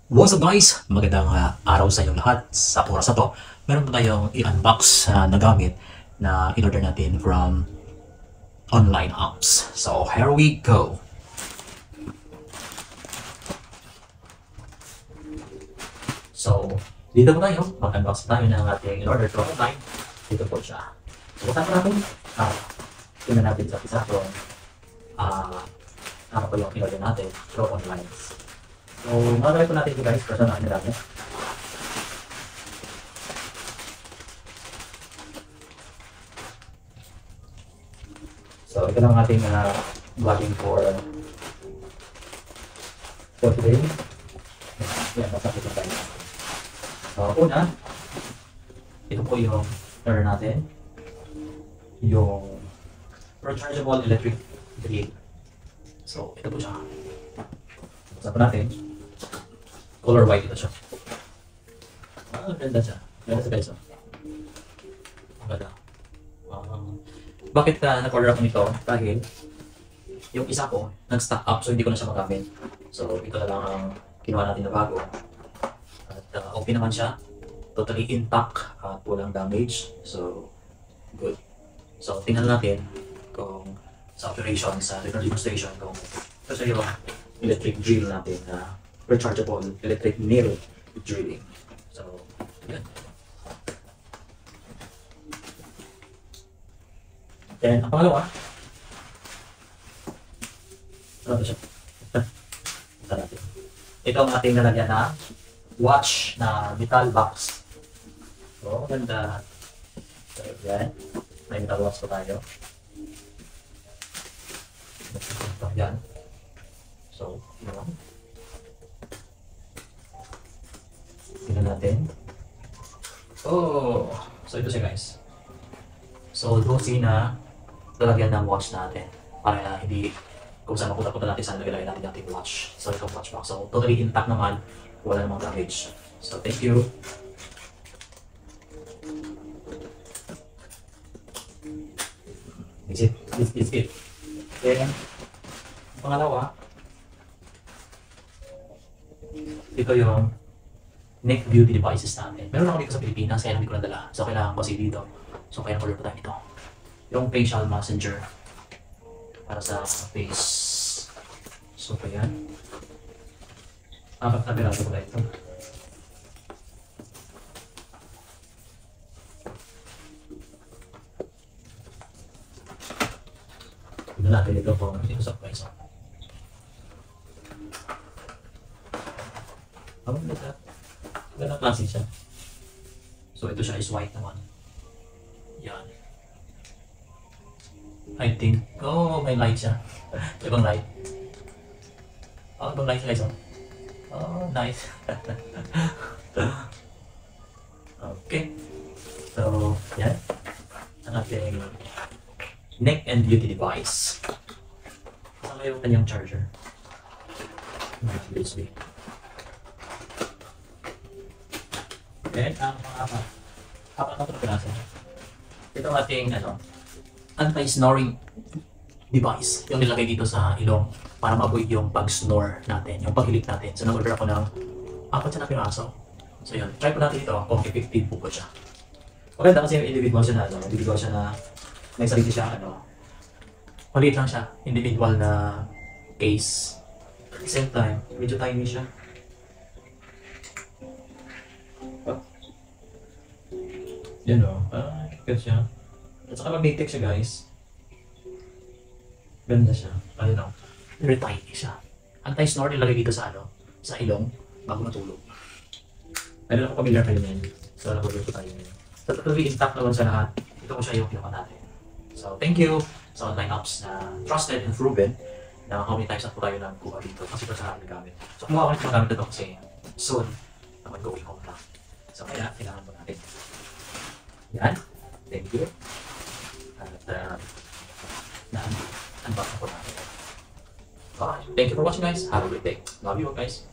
What's up guys? Magandang araw sa inyong lahat. Sa oras na to, meron po tayong i-unbox na gamit na in-order natin from online apps. So here we go. So dito po tayo, mag-unbox tayo ng ating in-order from online. Dito po siya. Bukan po natin. Tingnan natin sa isa kung ano po yung in-order natin from online. So, mag-try po natin ito guys, kasi na natin. So, ito lang ating vlogging for today. Yan, masakit lang tayo. So, una, ito po yung order natin. Yung rechargeable electric drill. So, ito po siya. Buksan po natin. Color white ito siya. Ganda siya. Ganda sa guys. Ganda. Bakit nag-order ako nito? Dahil yung isa ko nag-stock up so hindi ko na siya magamit. So ito na lang ang kinuha natin na bago. At okay naman siya. Totally intact at walang damage. So good. So tingnan natin kung sa operation, sa demonstration kung ito siya yung electric drill natin na rechargeable electric nail drilling. So, yan. Then, ang pangalawa, ano siya? Ito natin. Ito ang ating nalagyan na watch na metal box. So, ganda. So, yan. May metal box po tayo. Yan. So, yun. Tignan natin. Oh! So, ito siya guys. So, doon na lalagyan ng watch natin. Para hindi kung saan mapunta-punta natin saan naglalagay natin yung ating watch. So, ito watch box. So, totally intact naman. Wala namang damage. So, thank you. This is it. Then, pangalawa, ito yung neck beauty devices natin. Meron ako dito sa Pilipinas, kaya hindi ko nadala. So, kailangan ko kasi dito. So, kaya order pa tayo ito. Yung facial massager para sa face. So, kaya apat na piraso ko tayo ito. Tignan natin ito kung ito sa price. Ang ganda. Ganda klase siya. So ito siya is white naman. Yan. I think, oh may light siya. Ibang light. Oh, ibang light guys. Oh, nice. Okay. So, yan. Ang ating neck and beauty device. Saka yung kanyang charger. USB. Then, ang apat na piraso. Ito ang ating anti-snoring device. Yung nilagay dito sa ilong para ma-avoid yung pag-snore natin, yung paghilik natin. So, nag-order ako ng apat siya na piraso. So, yun. Try po natin ito kung effective po siya. Maganda kasi yung individual siya na, individual siya na may sarili siya, maliit lang siya. Individual na case. At the same time, medyo tiny siya. Yan o. Good siya. At saka mag-take siya guys. Ganda siya. Ayun o. Very tiny siya. Anti-snore ilagay dito sa sa ilong bago matulog. Ayun ako familiar kayo ngayon. So nag-order ko tayo ngayon. So totally intact naman sa lahat. Ito ko siya yung kinuha natin. So thank you sa online apps na trusted and proven na how many times na po tayo nagkuha dito kasi ito sa akin nagamit. So kumuha ko nito gamit ito kasi soon naman going home na. So kaya kailangan po natin. Yan. Thank you. At na-unbox na po natin. Alright. Thank you for watching guys. Have a great day. Love you all guys.